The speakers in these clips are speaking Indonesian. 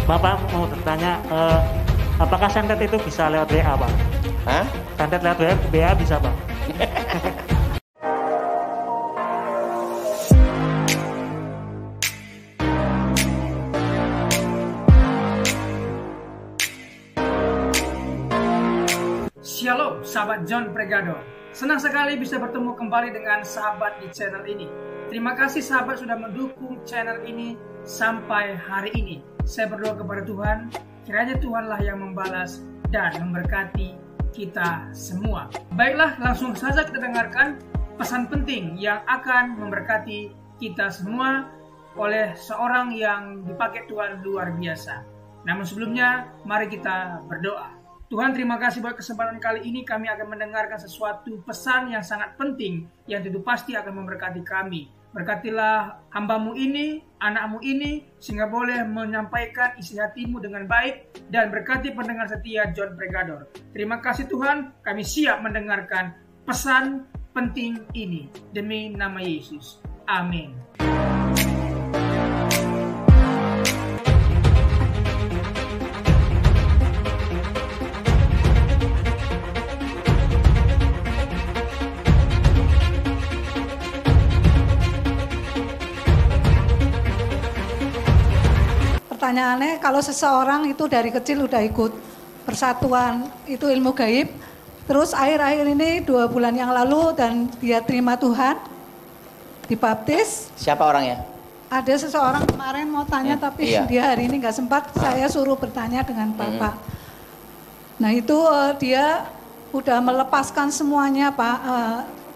Bapak mau bertanya, apakah santet itu bisa lewat WA, Pak? Hah? Santet lewat WA bisa, Pak? Shalom, sahabat John Pregado. Senang sekali bisa bertemu kembali dengan sahabat di channel ini. Terima kasih sahabat sudah mendukung channel ini sampai hari ini. Saya berdoa kepada Tuhan, kiranya Tuhanlah yang membalas dan memberkati kita semua. Baiklah, langsung saja kita dengarkan pesan penting yang akan memberkati kita semua oleh seorang yang dipakai Tuhan luar biasa. Namun sebelumnya, mari kita berdoa. Tuhan, terima kasih buat kesempatan kali ini kami akan mendengarkan sesuatu pesan yang sangat penting yang tentu pasti akan memberkati kami. Berkatilah hambamu ini, anakmu ini, sehingga boleh menyampaikan isi hatimu dengan baik dan berkati pendengar setia John Pregador. Terima kasih Tuhan, kami siap mendengarkan pesan penting ini. Demi nama Yesus. Amin. Pertanyaannya, kalau seseorang itu dari kecil udah ikut persatuan itu ilmu gaib, terus akhir-akhir ini 2 bulan yang lalu dan dia terima Tuhan, dibaptis. Siapa orangnya? Ada seseorang kemarin mau tanya tapi dia hari ini nggak sempat, saya suruh bertanya dengan Bapak. Nah itu dia udah melepaskan semuanya Pak,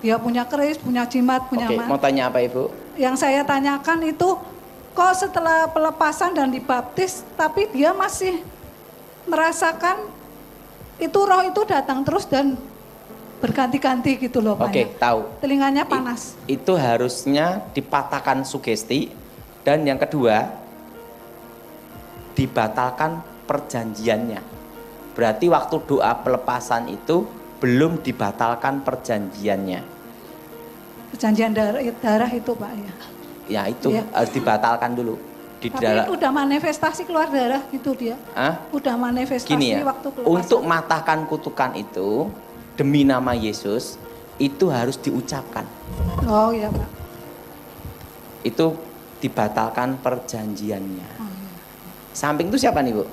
dia punya keris, punya jimat, punya Mau tanya apa Ibu? Yang saya tanyakan itu, kok setelah pelepasan dan dibaptis, tapi dia masih merasakan itu roh itu datang terus dan berganti-ganti gitu loh Pak. Oke, tahu. Telinganya panas. Itu harusnya dipatahkan sugesti, dan yang kedua dibatalkan perjanjiannya. Berarti waktu doa pelepasan itu belum dibatalkan perjanjiannya. Perjanjian darah itu Pak ya. Ya itu harus dibatalkan dulu. Tapi udah manifestasi keluar darah gitu dia. Udah manifestasi waktu pelepasan. Untuk matahkan kutukan itu demi nama Yesus itu harus diucapkan. Oh iya Pak. Itu dibatalkan perjanjiannya. Samping itu siapa nih Bu?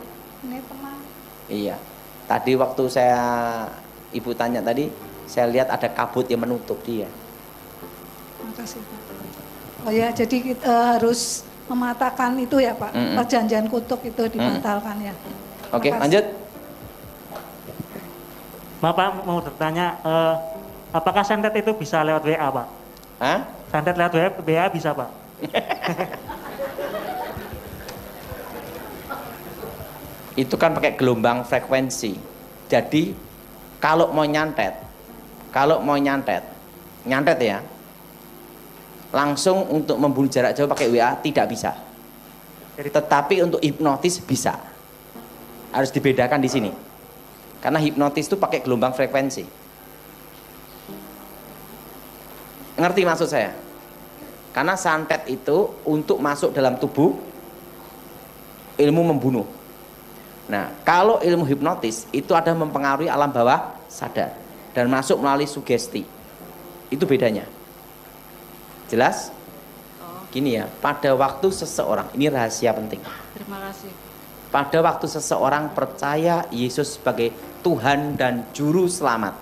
Ini teman. Iya. Tadi waktu Ibu tanya tadi, saya lihat ada kabut yang menutup dia. Makasih Pak. Oh ya, jadi kita harus mematahkan itu ya Pak, perjanjian kutuk itu dibatalkan ya. Oke, lanjut. Bapak mau bertanya, apakah santet itu bisa lewat WA, Pak? Hah? Santet lewat WA bisa, Pak? Itu kan pakai gelombang frekuensi. Jadi kalau mau nyantet ya, langsung untuk membunuh jarak jauh pakai WA tidak bisa. Tetapi untuk hipnotis bisa. Harus dibedakan di sini. Karena hipnotis itu pakai gelombang frekuensi. Ngerti maksud saya? Karena santet itu untuk masuk dalam tubuh ilmu membunuh. Nah, kalau ilmu hipnotis itu ada mempengaruhi alam bawah sadar dan masuk melalui sugesti. Itu bedanya. Jelas? Gini ya, pada waktu seseorang, ini rahasia penting. Terima kasih. Pada waktu seseorang percaya Yesus sebagai Tuhan dan Juru Selamat.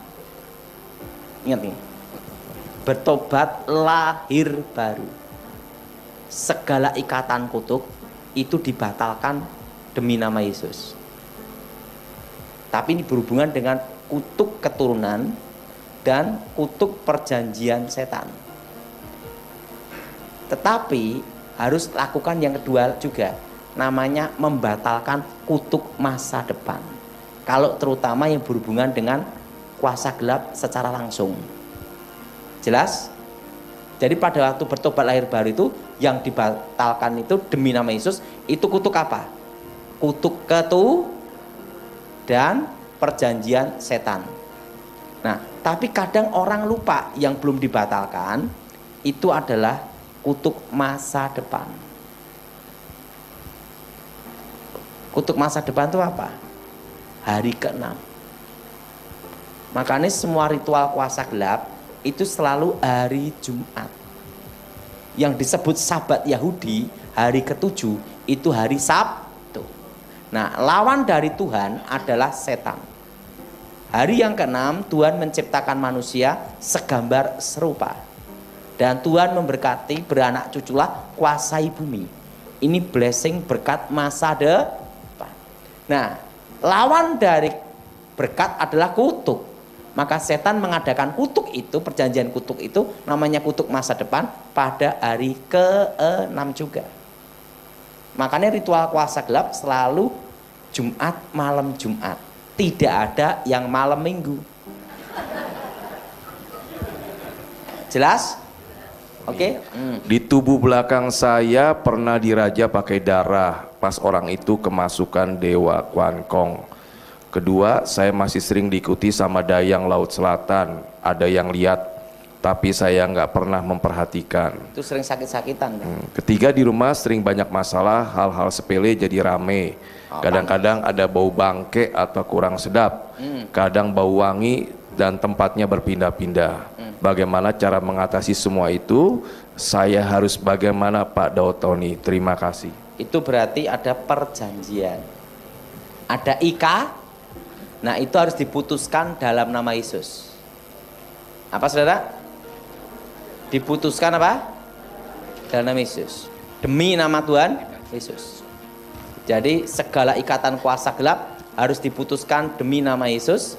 Ingat nih, bertobat lahir baru. Segala ikatan kutuk itu dibatalkan demi nama Yesus. Tapi ini berhubungan dengan kutuk keturunan dan kutuk perjanjian setan. Tetapi harus lakukan yang kedua juga, namanya membatalkan kutuk masa depan. Kalau terutama yang berhubungan dengan kuasa gelap secara langsung. Jelas? Jadi pada waktu bertobat lahir baru itu yang dibatalkan itu demi nama Yesus itu kutuk apa? Kutuk dan perjanjian setan. Nah, tapi kadang orang lupa yang belum dibatalkan itu adalah kutuk masa depan. Kutuk masa depan itu apa? Hari ke-6. Makanya semua ritual kuasa gelap itu selalu hari Jumat. Yang disebut Sabat Yahudi, hari ke-7 itu hari Sabtu. Nah, lawan dari Tuhan adalah setan. Hari yang ke-6 Tuhan menciptakan manusia segambar serupa. Dan Tuhan memberkati, beranak cuculah, kuasai bumi. Ini blessing berkat masa depan. Nah, lawan dari berkat adalah kutuk. Maka setan mengadakan kutuk itu, perjanjian kutuk itu namanya kutuk masa depan pada hari ke-6 juga. Makanya ritual kuasa gelap selalu Jumat, malam Jumat. Tidak ada yang malam Minggu. Jelas? Oke? Di tubuh belakang saya pernah diraja pakai darah pas orang itu kemasukan Dewa Kwan Kong. Kedua, saya masih sering diikuti sama dayang Laut Selatan. Ada yang lihat, tapi saya nggak pernah memperhatikan. Itu sering sakit-sakitan kan? Ketiga, di rumah sering banyak masalah, hal-hal sepele jadi rame. Kadang-kadang ada bau bangke atau kurang sedap. Kadang bau wangi dan tempatnya berpindah-pindah. Bagaimana cara mengatasi semua itu? Saya harus bagaimana Pak Dautoni? Terima kasih. Itu berarti ada perjanjian. Ada ika. Nah, itu harus diputuskan dalam nama Yesus. Apa saudara? Diputuskan apa? Dalam nama Yesus. Demi nama Tuhan Yesus. Jadi segala ikatan kuasa gelap harus diputuskan demi nama Yesus.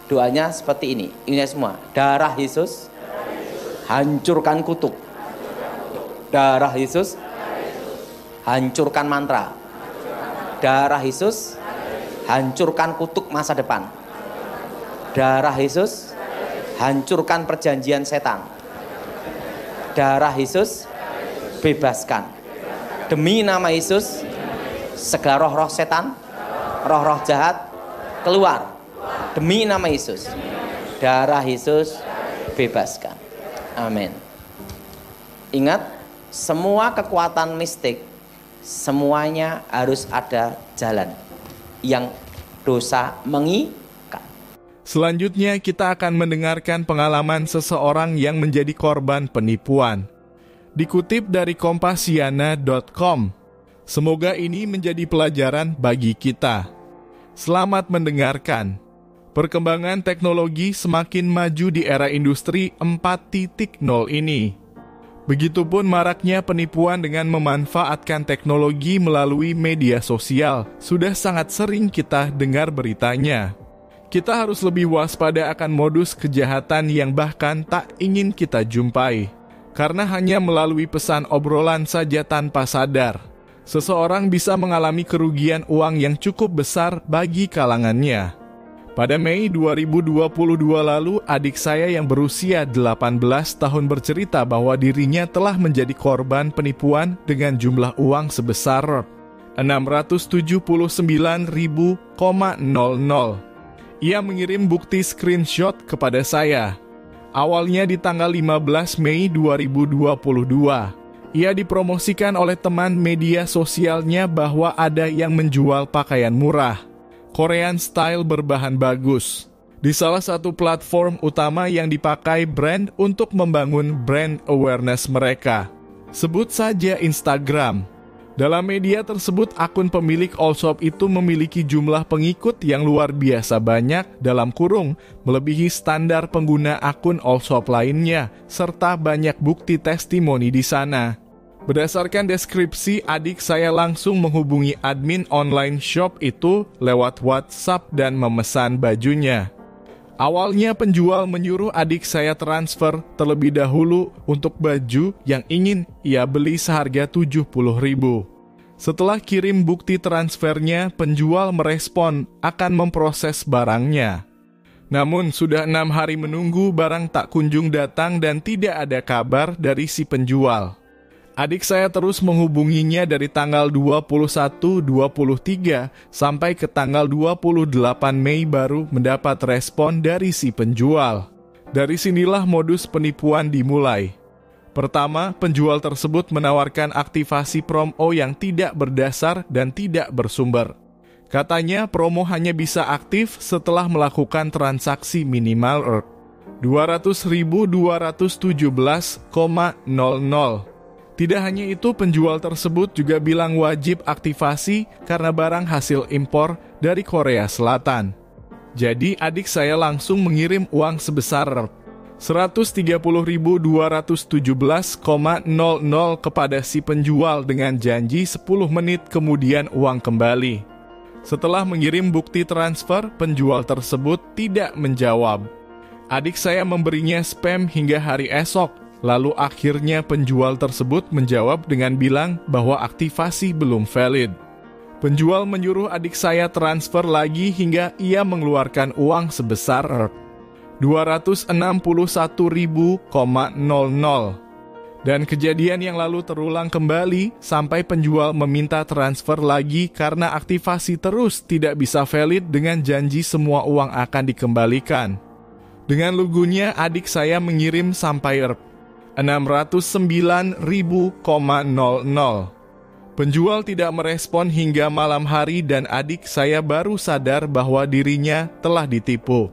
Doanya seperti ini. Ini semua. Darah Yesus, hancurkan kutuk. Darah Yesus, hancurkan mantra. Darah Yesus, hancurkan kutuk masa depan. Darah Yesus, hancurkan perjanjian setan. Darah Yesus, bebaskan. Demi nama Yesus, segala roh-roh setan, roh-roh jahat, keluar. Demi nama Yesus. Darah Yesus, bebaskan. Amin. Ingat, semua kekuatan mistik, semuanya harus ada jalan yang dosa mengikat. Selanjutnya kita akan mendengarkan pengalaman seseorang yang menjadi korban penipuan. Dikutip dari kompasiana.com. Semoga ini menjadi pelajaran bagi kita. Selamat mendengarkan. Perkembangan teknologi semakin maju di era industri 4.0 ini. Begitupun maraknya penipuan dengan memanfaatkan teknologi melalui media sosial. Sudah sangat sering kita dengar beritanya. Kita harus lebih waspada akan modus kejahatan yang bahkan tak ingin kita jumpai. Karena hanya melalui pesan obrolan saja tanpa sadar, seseorang bisa mengalami kerugian uang yang cukup besar bagi kalangannya. Pada Mei 2022 lalu, adik saya yang berusia 18 tahun bercerita bahwa dirinya telah menjadi korban penipuan dengan jumlah uang sebesar 679.000,00. Ia mengirim bukti screenshot kepada saya. Awalnya di tanggal 15 Mei 2022. Ia dipromosikan oleh teman media sosialnya bahwa ada yang menjual pakaian murah, Korean style berbahan bagus, di salah satu platform utama yang dipakai brand untuk membangun brand awareness mereka. Sebut saja Instagram. Dalam media tersebut, akun pemilik Allshop itu memiliki jumlah pengikut yang luar biasa banyak, dalam kurung, melebihi standar pengguna akun Allshop lainnya, serta banyak bukti testimoni di sana. Berdasarkan deskripsi, adik saya langsung menghubungi admin online shop itu lewat WhatsApp dan memesan bajunya. Awalnya penjual menyuruh adik saya transfer terlebih dahulu untuk baju yang ingin ia beli seharga 70.000. Setelah kirim bukti transfernya, penjual merespon akan memproses barangnya. Namun sudah 6 hari menunggu, barang tak kunjung datang dan tidak ada kabar dari si penjual. Adik saya terus menghubunginya dari tanggal 21-23 sampai ke tanggal 28 Mei baru mendapat respon dari si penjual. Dari sinilah modus penipuan dimulai. Pertama, penjual tersebut menawarkan aktivasi promo yang tidak berdasar dan tidak bersumber. Katanya promo hanya bisa aktif setelah melakukan transaksi minimal Rp200.217,00. Tidak hanya itu, penjual tersebut juga bilang wajib aktivasi karena barang hasil impor dari Korea Selatan. Jadi adik saya langsung mengirim uang sebesar Rp130.217,00 kepada si penjual dengan janji 10 menit kemudian uang kembali. Setelah mengirim bukti transfer, penjual tersebut tidak menjawab. Adik saya memberinya spam hingga hari esok, lalu akhirnya penjual tersebut menjawab dengan bilang bahwa aktivasi belum valid. Penjual menyuruh adik saya transfer lagi hingga ia mengeluarkan uang sebesar Rp261.000,00. Dan kejadian yang lalu terulang kembali sampai penjual meminta transfer lagi karena aktivasi terus tidak bisa valid dengan janji semua uang akan dikembalikan. Dengan lugunya adik saya mengirim sampai Rp609.000,00. Penjual tidak merespon hingga malam hari dan adik saya baru sadar bahwa dirinya telah ditipu.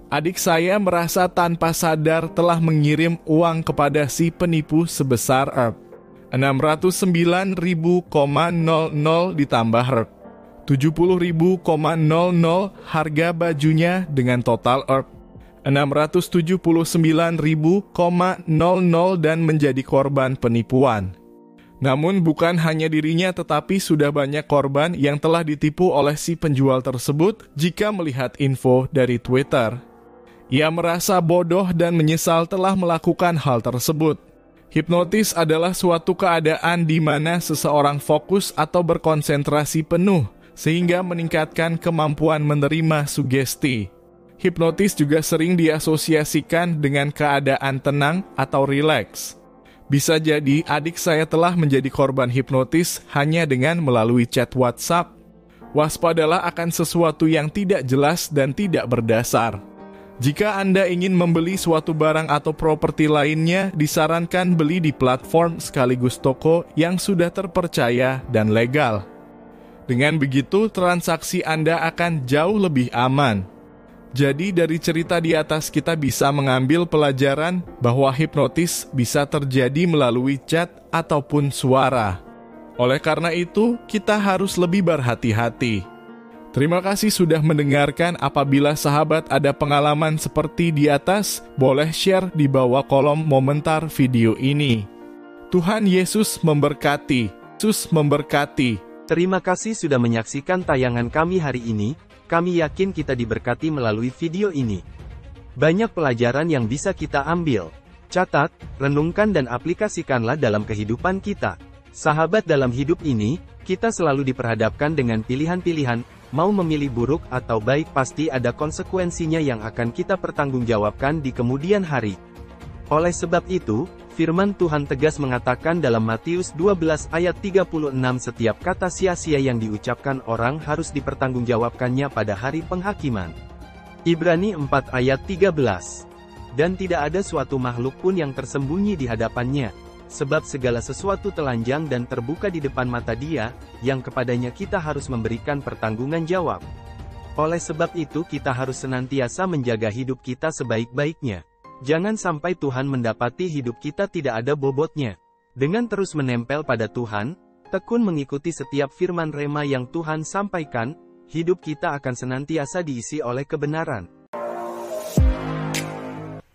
Adik saya merasa tanpa sadar telah mengirim uang kepada si penipu sebesar Rp609.000,00 ditambah Rp70.000,00 harga bajunya dengan total Rp679.000,00 dan menjadi korban penipuan. Namun bukan hanya dirinya tetapi sudah banyak korban yang telah ditipu oleh si penjual tersebut jika melihat info dari Twitter. Ia merasa bodoh dan menyesal telah melakukan hal tersebut. Hipnotis adalah suatu keadaan di mana seseorang fokus atau berkonsentrasi penuh sehingga meningkatkan kemampuan menerima sugesti. Hipnotis juga sering diasosiasikan dengan keadaan tenang atau rileks. Bisa jadi adik saya telah menjadi korban hipnotis hanya dengan melalui chat WhatsApp. Waspadalah akan sesuatu yang tidak jelas dan tidak berdasar. Jika Anda ingin membeli suatu barang atau properti lainnya, disarankan beli di platform sekaligus toko yang sudah terpercaya dan legal. Dengan begitu, transaksi Anda akan jauh lebih aman. Jadi dari cerita di atas kita bisa mengambil pelajaran bahwa hipnotis bisa terjadi melalui chat ataupun suara. Oleh karena itu, kita harus lebih berhati-hati. Terima kasih sudah mendengarkan. Apabila sahabat ada pengalaman seperti di atas, boleh share di bawah kolom komentar video ini. Tuhan Yesus memberkati. Yesus memberkati. Terima kasih sudah menyaksikan tayangan kami hari ini. Kami yakin kita diberkati melalui video ini. Banyak pelajaran yang bisa kita ambil. Catat, renungkan dan aplikasikanlah dalam kehidupan kita. Sahabat, dalam hidup ini, kita selalu diperhadapkan dengan pilihan-pilihan. Mau memilih buruk atau baik, pasti ada konsekuensinya yang akan kita pertanggungjawabkan di kemudian hari. Oleh sebab itu, firman Tuhan tegas mengatakan dalam Matius 12 ayat 36, setiap kata sia-sia yang diucapkan orang harus dipertanggungjawabkannya pada hari penghakiman. Ibrani 4 ayat 13. Dan tidak ada suatu makhluk pun yang tersembunyi di hadapannya, sebab segala sesuatu telanjang dan terbuka di depan mata Dia, yang kepadanya kita harus memberikan pertanggungan jawab. Oleh sebab itu kita harus senantiasa menjaga hidup kita sebaik-baiknya. Jangan sampai Tuhan mendapati hidup kita tidak ada bobotnya. Dengan terus menempel pada Tuhan, tekun mengikuti setiap firman rema yang Tuhan sampaikan, hidup kita akan senantiasa diisi oleh kebenaran.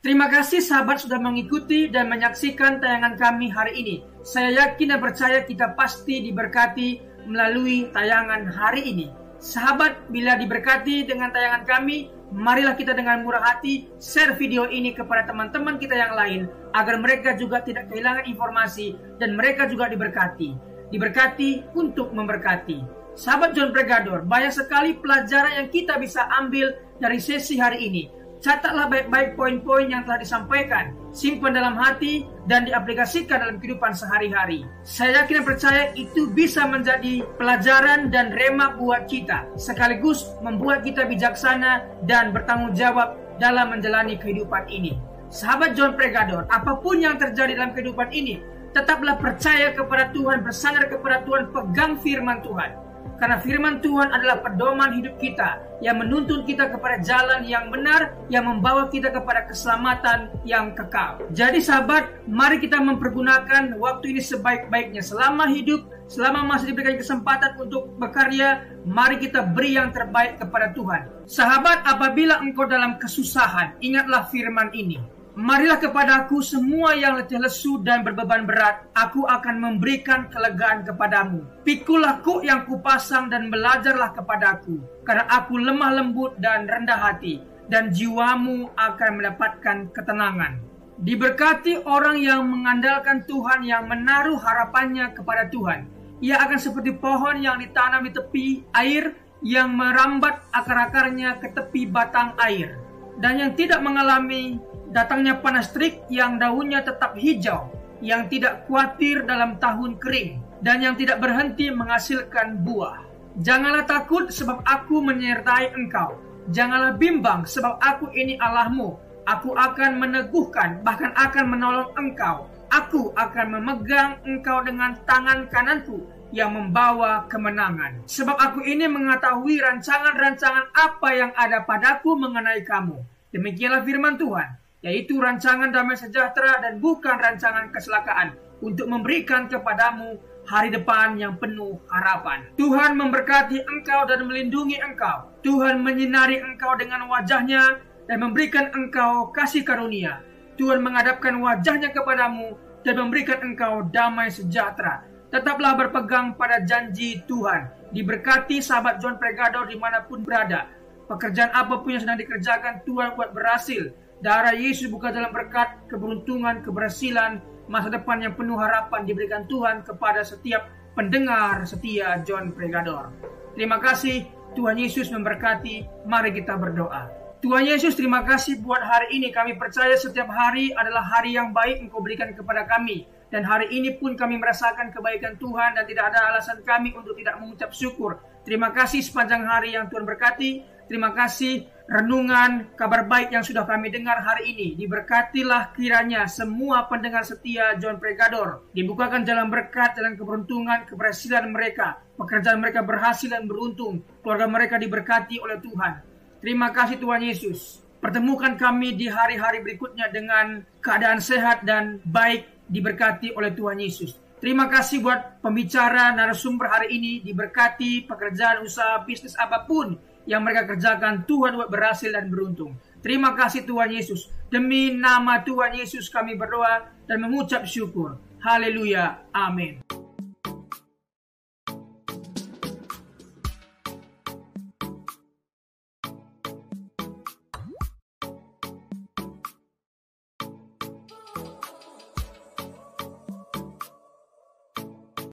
Terima kasih sahabat sudah mengikuti dan menyaksikan tayangan kami hari ini. Saya yakin dan percaya kita pasti diberkati melalui tayangan hari ini. Sahabat, bila diberkati dengan tayangan kami, marilah kita dengan murah hati share video ini kepada teman-teman kita yang lain, agar mereka juga tidak kehilangan informasi dan mereka juga diberkati. Diberkati untuk memberkati. Sahabat John Pregador, banyak sekali pelajaran yang kita bisa ambil dari sesi hari ini. Catatlah baik-baik poin-poin yang telah disampaikan, simpan dalam hati, dan diaplikasikan dalam kehidupan sehari-hari. Saya yakin dan percaya itu bisa menjadi pelajaran dan rema buat kita, sekaligus membuat kita bijaksana dan bertanggung jawab dalam menjalani kehidupan ini. Sahabat John Pregador, apapun yang terjadi dalam kehidupan ini, tetaplah percaya kepada Tuhan, bersandar kepada Tuhan, pegang firman Tuhan. Karena firman Tuhan adalah pedoman hidup kita yang menuntun kita kepada jalan yang benar, yang membawa kita kepada keselamatan yang kekal. Jadi sahabat, mari kita mempergunakan waktu ini sebaik-baiknya. Selama hidup, selama masih diberikan kesempatan untuk berkarya, mari kita beri yang terbaik kepada Tuhan. Sahabat, apabila engkau dalam kesusahan, ingatlah firman ini. Marilah kepadaku semua yang letih lesu dan berbeban berat, aku akan memberikan kelegaan kepadamu. Pikulah kuk yang kupasang dan belajarlah kepadaku, karena aku lemah lembut dan rendah hati, dan jiwamu akan mendapatkan ketenangan. Diberkati orang yang mengandalkan Tuhan, yang menaruh harapannya kepada Tuhan. Ia akan seperti pohon yang ditanam di tepi air, yang merambat akar-akarnya ke tepi batang air, dan yang tidak mengalami datangnya panas terik, yang daunnya tetap hijau, yang tidak khawatir dalam tahun kering, dan yang tidak berhenti menghasilkan buah. Janganlah takut, sebab aku menyertai engkau. Janganlah bimbang, sebab aku ini Allahmu. Aku akan meneguhkan, bahkan akan menolong engkau. Aku akan memegang engkau dengan tangan kananku yang membawa kemenangan. Sebab aku ini mengetahui rancangan-rancangan apa yang ada padaku mengenai kamu. Demikianlah firman Tuhan, yaitu rancangan damai sejahtera dan bukan rancangan kecelakaan, untuk memberikan kepadamu hari depan yang penuh harapan. Tuhan memberkati engkau dan melindungi engkau. Tuhan menyinari engkau dengan wajahnya dan memberikan engkau kasih karunia. Tuhan menghadapkan wajahnya kepadamu dan memberikan engkau damai sejahtera. Tetaplah berpegang pada janji Tuhan. Diberkati sahabat John Pregador dimanapun berada. Pekerjaan apapun yang sedang dikerjakan, Tuhan buat berhasil. Darah Yesus buka dalam berkat, keberuntungan, keberhasilan, masa depan yang penuh harapan diberikan Tuhan kepada setiap pendengar setia John Pregador. Terima kasih, Tuhan Yesus memberkati. Mari kita berdoa. Tuhan Yesus, terima kasih buat hari ini. Kami percaya setiap hari adalah hari yang baik Engkau berikan kepada kami. Dan hari ini pun kami merasakan kebaikan Tuhan dan tidak ada alasan kami untuk tidak mengucap syukur. Terima kasih sepanjang hari yang Tuhan berkati. Terima kasih renungan kabar baik yang sudah kami dengar hari ini. Diberkatilah kiranya semua pendengar setia John Pregador. Dibukakan jalan berkat, jalan keberuntungan, keberhasilan mereka. Pekerjaan mereka berhasil dan beruntung. Keluarga mereka diberkati oleh Tuhan. Terima kasih Tuhan Yesus. Pertemukan kami di hari-hari berikutnya dengan keadaan sehat dan baik, diberkati oleh Tuhan Yesus. Terima kasih buat pembicara narasumber hari ini. Diberkati pekerjaan, usaha, bisnis apapun yang mereka kerjakan, Tuhan buat berhasil dan beruntung. Terima kasih Tuhan Yesus. Demi nama Tuhan Yesus kami berdoa dan mengucap syukur. Haleluya. Amin.